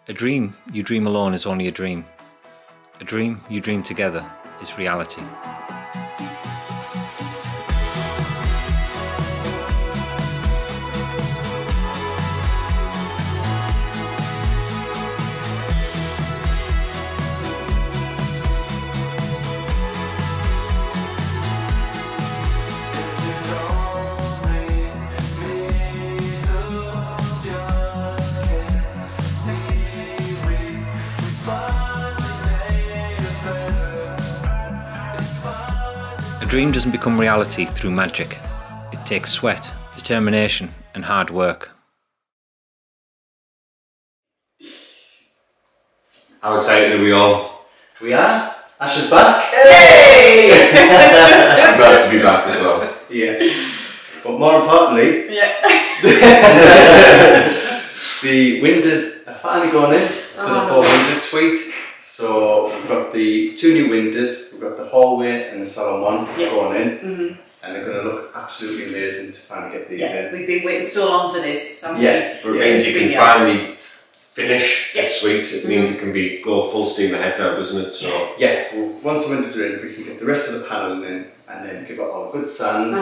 A dream you dream alone is only a dream. A dream you dream together is reality. A dream doesn't become reality through magic. It takes sweat, determination and hard work. How excited are we all? We are. Ash is back. Hey! I'm glad to be back as well. Yeah. But more importantly, Yeah. the windows are finally going in for the 400 suite. So we've got the two new windows, we've got the hallway and the salon one going in. And they're going to look absolutely amazing to finally get these in. We've been waiting so long for this. But it means you can finally finish the suite. It means it can go full steam ahead now, doesn't it? So yeah, well, once the windows are in, we can get the rest of the paneling in and then give it all a good sand.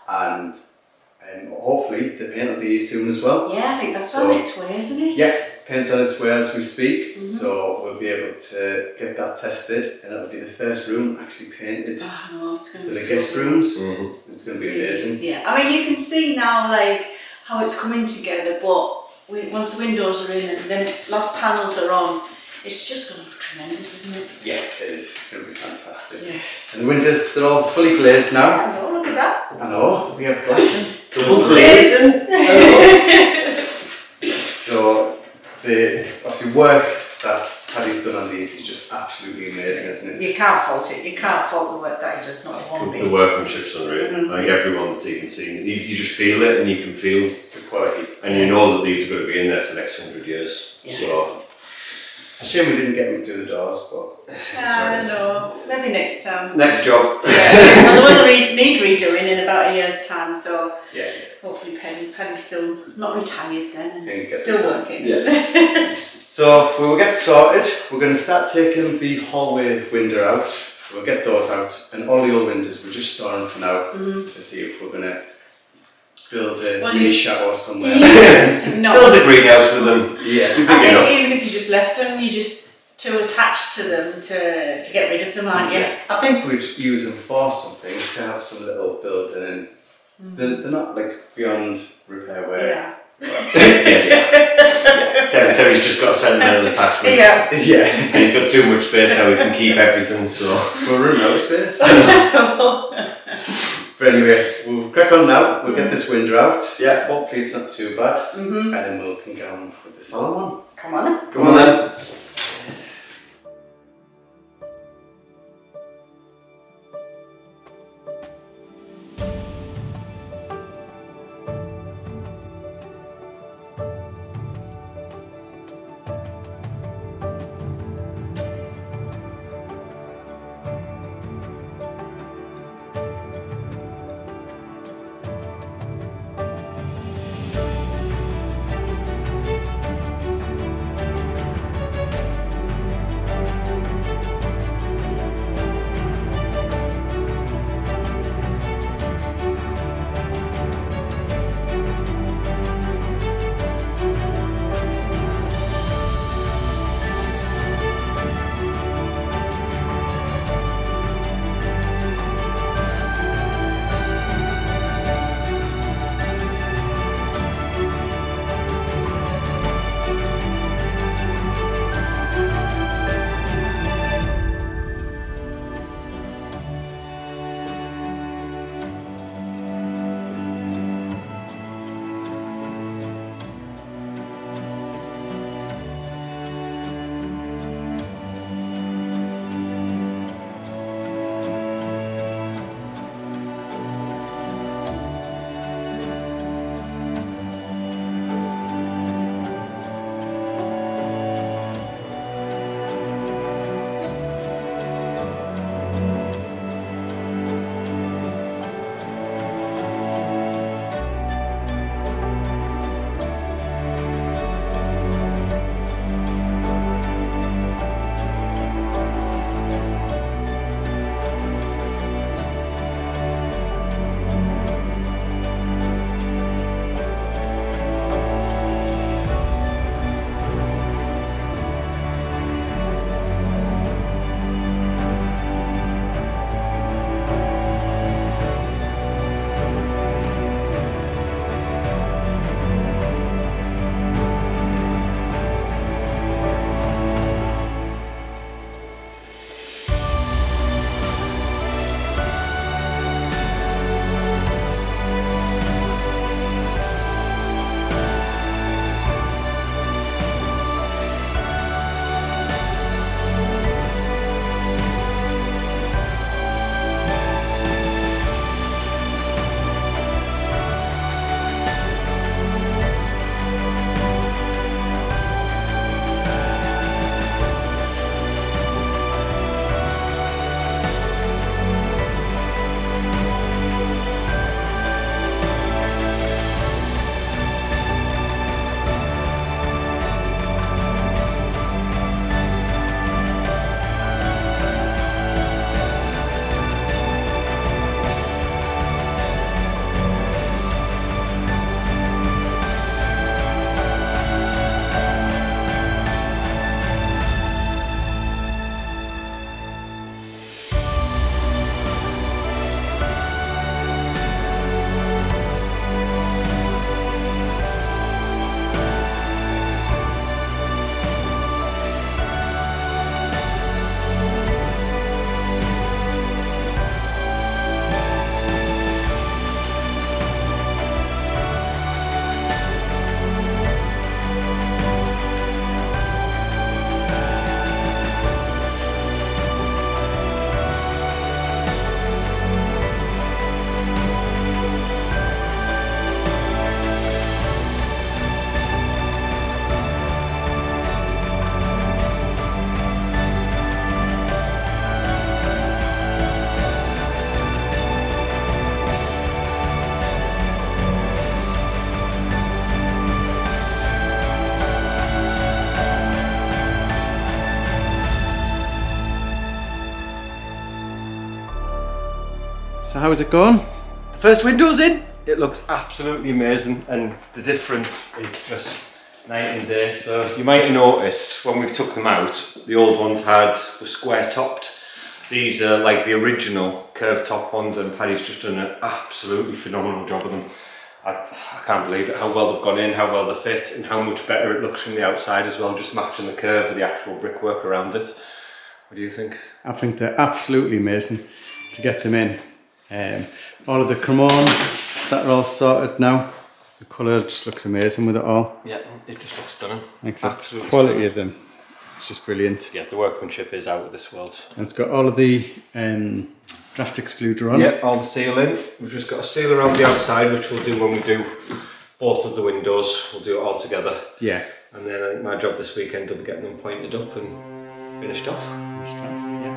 And hopefully the paint will be here soon as well. Yeah, I think that's on its way, isn't it? Yeah, paint's on its way as we speak. So we'll be able to get that tested and that'll be the first room actually painted it's for the guest rooms. It's going to be amazing. Yeah, I mean you can see now like how it's coming together, but once the windows are in and then last panels are on, it's just going to look tremendous, isn't it? Yeah, it is. It's going to be fantastic. Yeah. And the windows, they're all fully glazed now. I know, look at that. I know, we have glazing. Double glazing. So the obviously work that Paddy's done on these is just absolutely amazing, isn't it? You can't fault it. You can't fault the work that he does, not one bit. the workmanship's unreal. Like everyone that you can see, you just feel it and you can feel The quality. and you know that these are going to be in there for the next 100 years. Yeah. So Shame we didn't get them to do the doors, but I know. Maybe next time. next job. Well, they will need redoing in about a year's time, so yeah. hopefully Paddy's still not retired then and Yeah, still working. Yeah. So we will get sorted. We're going to start taking the hallway window out. So we'll get those out, and all the old windows we're just storing for now to see if we're going to build a mini chateau somewhere. No. Build a greenhouse with them. Yeah. I think even if you just left them, you're just too attached to them to get rid of them, aren't you? Yeah. I think we'd use them for something, to have some little building, and they're not like beyond repair where. Yeah. Terry's just got a sentimental attachment. Yes. Yeah. And he's got too much space now, he can keep everything, so. We're running out of space. But anyway, we'll crack on now. We'll get this window out. Yeah. Hopefully it's not too bad. And then we'll can get on with the salon one. Come on then. Come on then. So how's it going? The first window's in. It looks absolutely amazing, and the difference is just night and day. So you might have noticed when we took them out, the old ones were square topped. These are like the original curved top ones, and Paddy's just done an absolutely phenomenal job of them. I can't believe it, how well they've gone in, how well they fit, and how much better it looks from the outside as well, just matching the curve of the actual brickwork around it. What do you think? I think they're absolutely amazing to get them in. All of the cremon that are all sorted now. The colour just looks amazing with it all. Yeah, it just looks stunning. Except the quality of them, it's just brilliant. Yeah, the workmanship is out of this world. And it's got all of the draft excluder on. Yeah, all the sealing. We've just got a seal around the outside, which we'll do when we do both of the windows. We'll do it all together. Yeah. And then I think my job this weekend will be getting them pointed up and finished off. Yeah.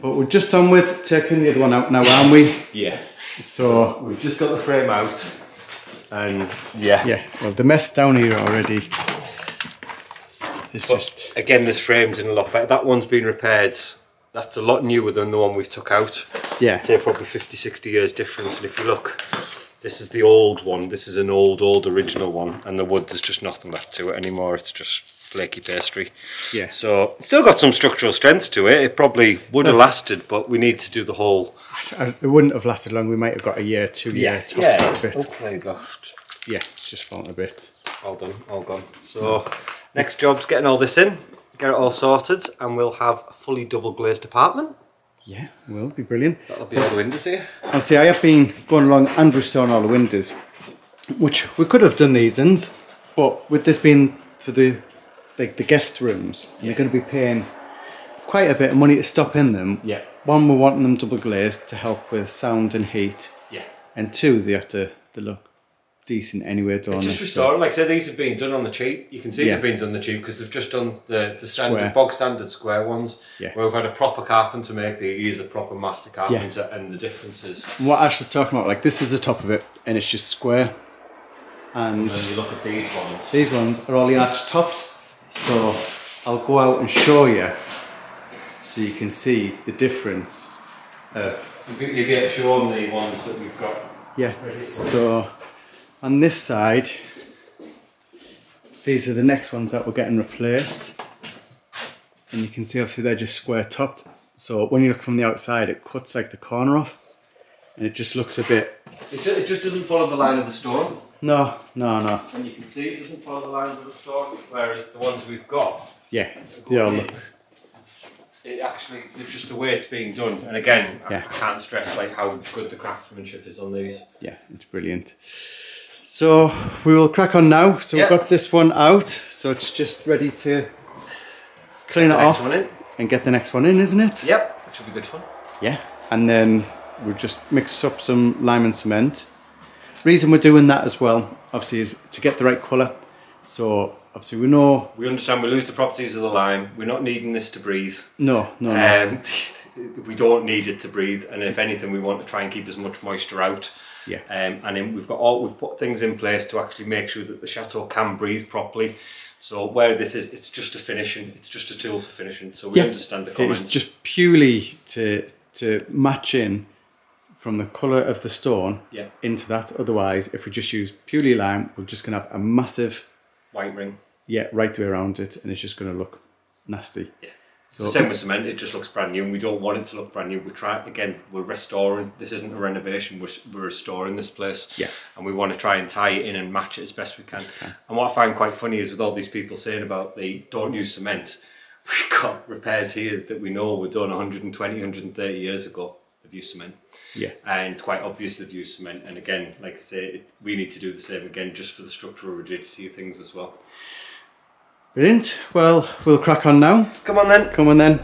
But we're just on with taking the other one out now, aren't we? Yeah. So we've just got the frame out, and yeah. Yeah, well, the mess down here already is just... Again, this frame's in a lot better. That one's been repaired. That's a lot newer than the one we've took out. Yeah. I'd say probably 50, 60 years difference. And if you look, this is the old one. This is an old original one. And the wood, there's just nothing left to it anymore. It's just flaky pastry. Yeah. So it's still got some structural strength to it. It probably would have lasted, but we need to do the whole... It wouldn't have lasted long. We might have got a year, 2 year tops out of it. Hopefully left. Yeah, it's just fallen a bit. All done, all gone. So next job's getting all this in, get it all sorted, and we'll have a fully double glazed apartment. Yeah, will be brilliant. That'll be all the windows here. Obviously, I have been going along and restoring all the windows, which we could have done these ends, but with this being for the guest rooms, and they're going to be paying quite a bit of money to stop in them. Yeah. One, we're wanting them double glazed to help with sound and heat. Yeah. And two, they look decent anyway, don't it's they? just restoring. Like I said, these have been done on the cheap. You can see they've been done on the cheap because they've just done the standard, bog standard square ones. Yeah. Where we've had a proper carpenter make these, a proper master carpenter, and the differences. What Ash was talking about, like this is the top of it, and it's just square. And then you look at these ones. These ones are all the arch tops. So I'll go out and show you, so you can see the difference of... You'll be able to show them the ones that we've got. Yeah, so on this side, these are the next ones that we're getting replaced. And you can see obviously they're just square topped. So when you look from the outside, it cuts like the corner off. And it just looks a bit... It just doesn't follow the line of the stone. No. And you can see it doesn't follow the lines of the stone, whereas the ones we've got... Yeah, they all look... It actually just the way it's being done. And again, Yeah. I can't stress like how good the craftsmanship is on these. Yeah, it's brilliant. So we will crack on now. So we've got this one out, so it's just ready to clean it off and get the next one in, isn't it? Yep, which will be good fun. Yeah, and then we'll just mix up some lime and cement. Reason we're doing that as well, obviously, is to get the right colour. So obviously we understand we lose the properties of the lime. We're not needing this to breathe. No. We don't need it to breathe, and if anything, we want to try and keep as much moisture out. Yeah. And then we've put things in place to actually make sure that the chateau can breathe properly. So where this is, it's just a finishing. It's just a tool for finishing. So we understand the comments. It's just purely to match in from the colour of the stone into that. Otherwise, if we just use purely lime, we're just going to have a massive white ring. Yeah, right the way around it, and it's just going to look nasty. Yeah. So the same with cement, it just looks brand new, and we don't want it to look brand new. We're restoring. This isn't a renovation, we're restoring this place. Yeah. And we want to try and tie it in and match it as best we can. And what I find quite funny is with all these people saying about they don't use cement, we've got repairs here that we know were done 120, 130 years ago. They've used cement. Yeah. And it's quite obvious they've used cement. And again, like I say, we need to do the same again just for the structural rigidity of things as well. Brilliant. Well, we'll crack on now. Come on then. Come on then.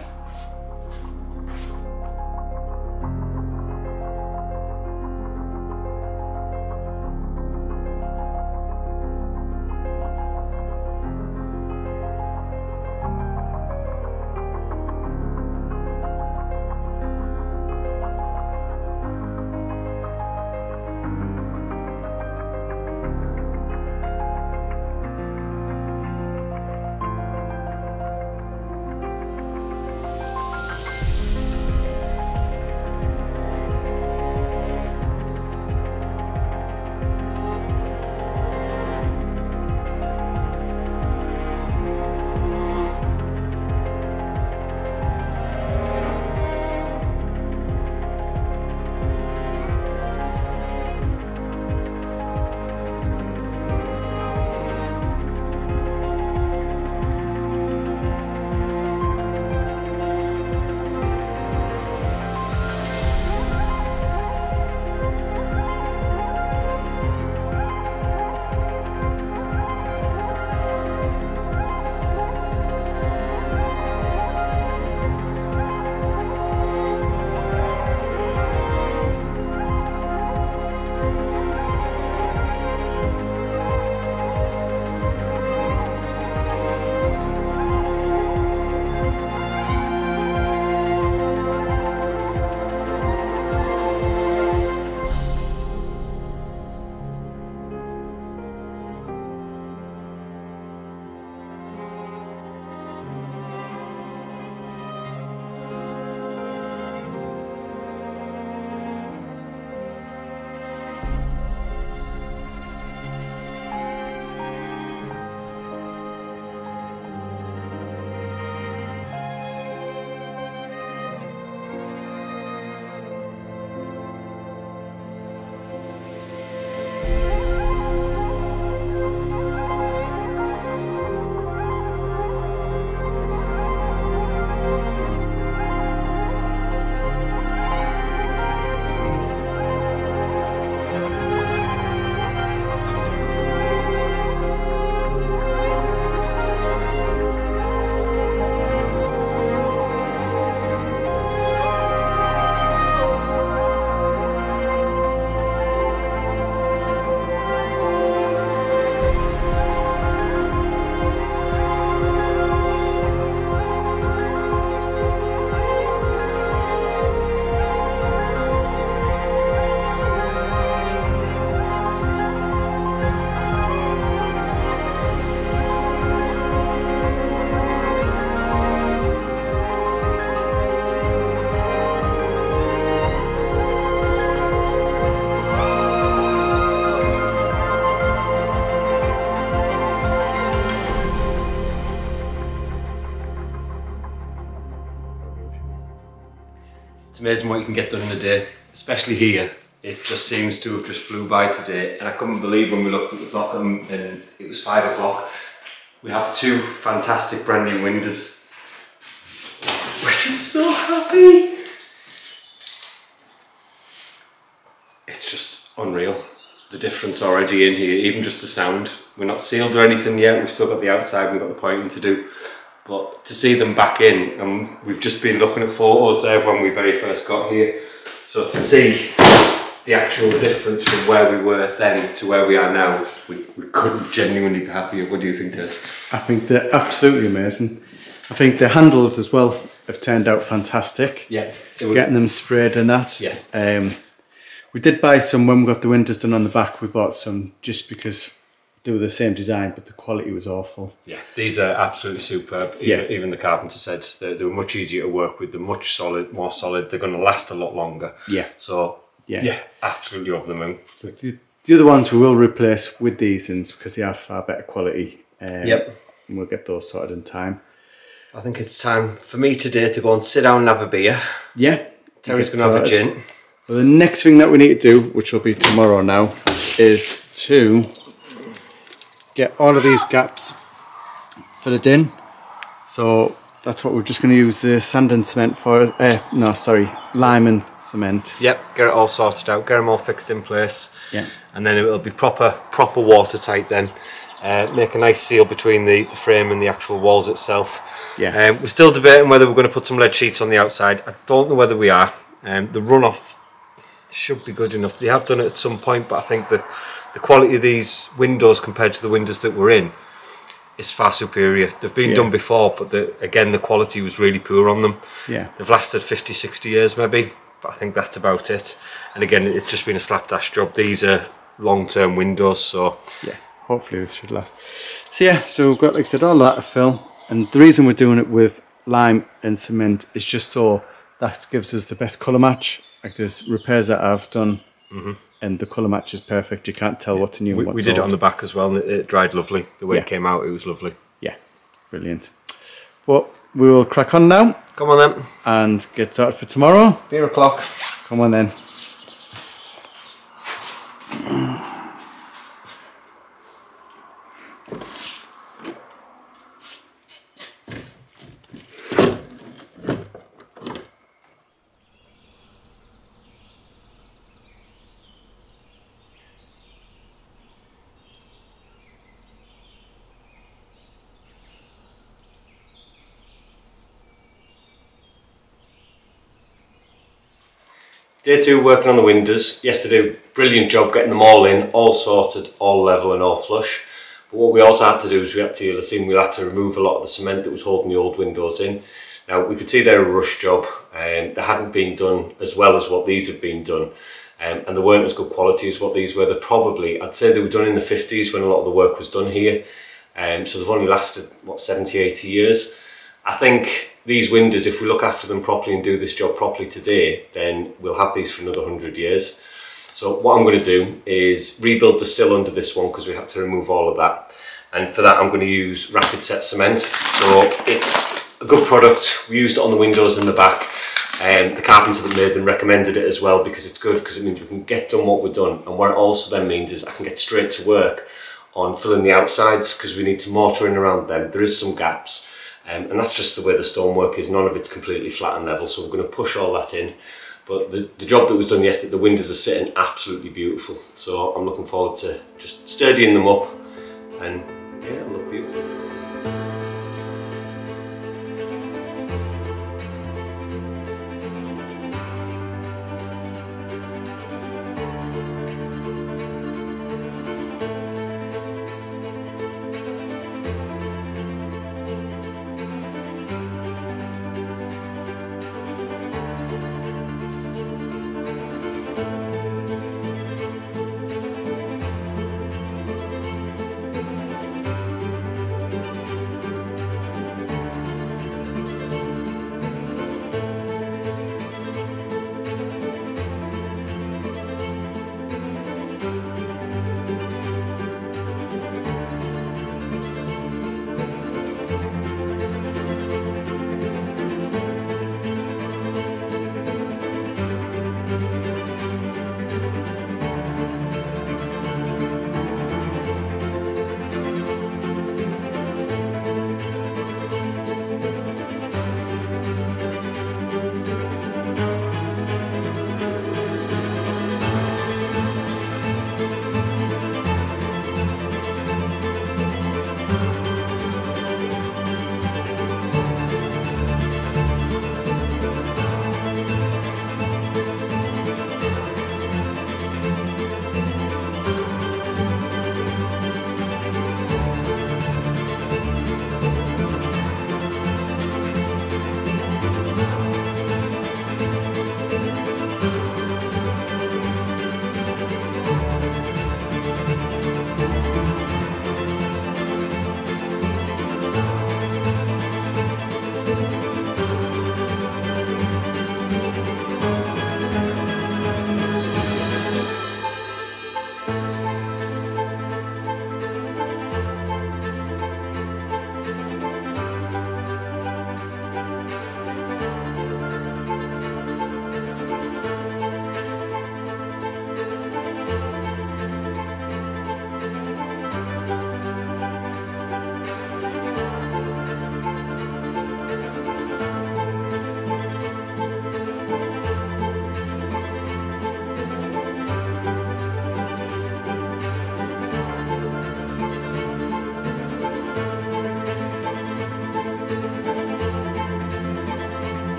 It's amazing what you can get done in a day, especially here. It just seems to have just flew by today, and I couldn't believe when we looked at the clock and it was 5 o'clock. We have two fantastic brand new windows, which I'm so happy. It's just unreal. The difference already in here, even just the sound. We're not sealed or anything yet, we've still got the outside, we've got the pointing to do. But to see them back in, and we've just been looking at photos there when we very first got here. So to see the actual difference from where we were then to where we are now, we couldn't genuinely be happier. What do you think, Tess? I think they're absolutely amazing. I think the handles as well have turned out fantastic. Yeah. Getting them sprayed and that. Yeah. We did buy some when we got the windows done on the back. We bought some just because they were the same design, but the quality was awful. Yeah, these are absolutely superb. Even the carpenter said they were much easier to work with. They're more solid. They're going to last a lot longer. Yeah. So yeah, absolutely over the moon. So the other ones we will replace with these ones because they are far better quality. Yep. And we'll get those sorted in time. I think it's time for me today to go and sit down and have a beer. Yeah. Terry's going to have a gin. Well, the next thing that we need to do, which will be tomorrow now, is to get all of these gaps filled in. So that's what we're just going to use the sand and cement for. Lime and cement. Yep, get it all sorted out, get them all fixed in place. Yeah. And then it will be proper watertight then. Make a nice seal between the frame and the actual walls itself. Yeah. We're still debating whether we're going to put some lead sheets on the outside. I don't know whether we are. The runoff should be good enough. They have done it at some point, but I think the quality of these windows compared to the windows that we're in is far superior. They've been done before, but again the quality was really poor on them. Yeah. They've lasted 50-60 years maybe, but I think that's about it. And again, it's just been a slapdash job. These are long-term windows, so yeah, hopefully this should last. So yeah, so we've got, like I said, all that to fill, and the reason we're doing it with lime and cement is just so that gives us the best colour match. Like there's repairs that I've done and the colour match is perfect. You can't tell what's new and what's old. We did it on the back as well and it dried lovely. The way it came out, it was lovely. Yeah, brilliant. But we will crack on now. Come on then. And get started for tomorrow. Beer o'clock. Come on then. Day 2 working on the windows. Yesterday, brilliant job getting them all in, all sorted, all level and all flush. But what we also had to do is we had to remove a lot of the cement that was holding the old windows in. Now we could see they're a rush job and they hadn't been done as well as what these have been done. And they weren't as good quality as what these were. They're probably, I'd say they were done in the 50s when a lot of the work was done here. So they've only lasted, what, 70, 80 years. I think these windows, if we look after them properly and do this job properly today, then we'll have these for another 100 years. So what I'm going to do is rebuild the sill under this one because we had to remove all of that. And for that I'm going to use rapid set cement. So it's a good product. We used it on the windows in the back. The carpenter that made them recommended it as well because it's good, because it means we can get done what we're done. And what it also then means is I can get straight to work on filling the outsides because we need to mortar in around them. There is some gaps. And that's just the way the stonework is. None of it's completely flat and level, so we're going to push all that in. But the job that was done yesterday, the windows are sitting absolutely beautiful. So I'm looking forward to just sturdying them up, and yeah, it'll look beautiful.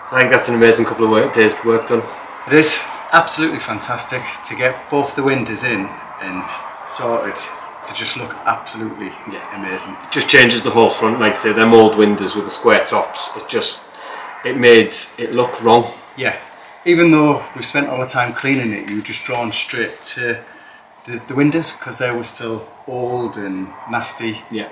So I think that's an amazing couple of days work done. It is absolutely fantastic to get both the windows in and sorted. They just look absolutely amazing. It just changes the whole front. Like I say, them old windows with the square tops, it made it look wrong. Yeah, even though we spent all the time cleaning it, you were just drawn straight to the windows because they were still old and nasty. Yeah,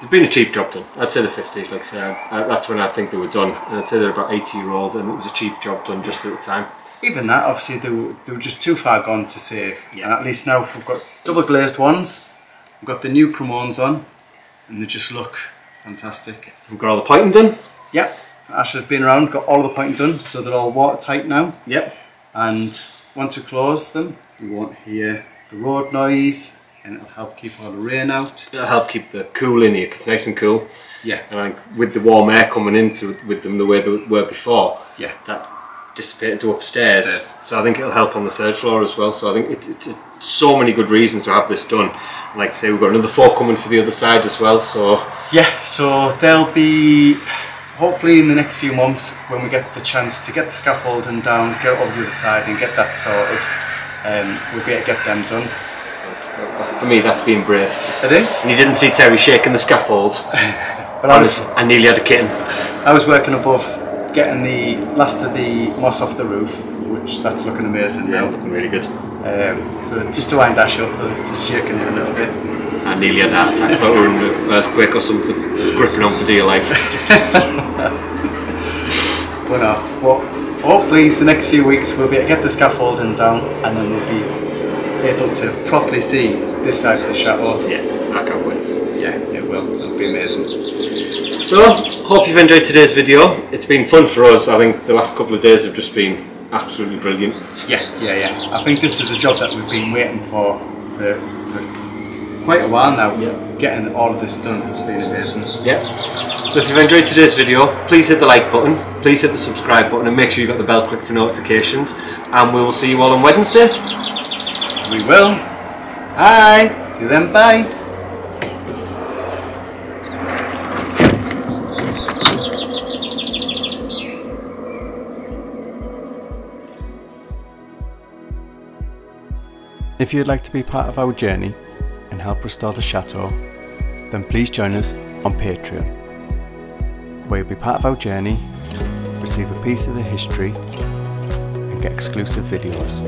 they've been a cheap job done. I'd say the 50s, like I say, that's when I think they were done. And I'd say they're about 80-year-old, and it was a cheap job done just at the time. Even that, obviously, they were just too far gone to save. Yeah. And at least now we've got double glazed ones, we've got the new chromones on, and they just look fantastic. We've got all the pointing done. Yep, Ashley's been around, got all the pointing done, so they're all watertight now. Yep. And once we close them, we won't hear the road noise, and it'll help keep all the rain out. It'll help keep the cool in here, because it's nice and cool. Yeah. And with the warm air coming into with them the way they were before, yeah, that dissipated to upstairs. So I think it'll help on the third floor as well. So I think it's so many good reasons to have this done. And like I say, we've got another 4 coming for the other side as well. So yeah, so they'll be hopefully in the next few months when we get the chance to get the scaffolding down, get over the other side and get that sorted. We'll be able to get them done. For me, that's being brave. It is. And you didn't see Terry shaking the scaffold. But I nearly had a kitten. I was working above, getting the last of the moss off the roof, which that's looking amazing now. Looking really good. So just to wind Ash up, I was just shaking it a little bit. I nearly had a heart attack. I thought we were in an earthquake or something. I was gripping on for dear life. But no, well, hopefully the next few weeks we'll be able to get the scaffolding down, and then we'll be able to properly see this side of the chateau. Yeah, I can't wait. Yeah, it will. It'll be amazing. So, hope you've enjoyed today's video. It's been fun for us. I think the last couple of days have just been absolutely brilliant. Yeah. I think this is a job that we've been waiting for quite a while now. Yeah. Getting all of this done, it's been amazing. Yeah. So if you've enjoyed today's video, please hit the like button, please hit the subscribe button, and make sure you've got the bell clicked for notifications. And we will see you all on Wednesday. We will. Hi. See you then. Bye. If you'd like to be part of our journey and help restore the chateau, then please join us on Patreon, where you'll be part of our journey, receive a piece of the history, and get exclusive videos.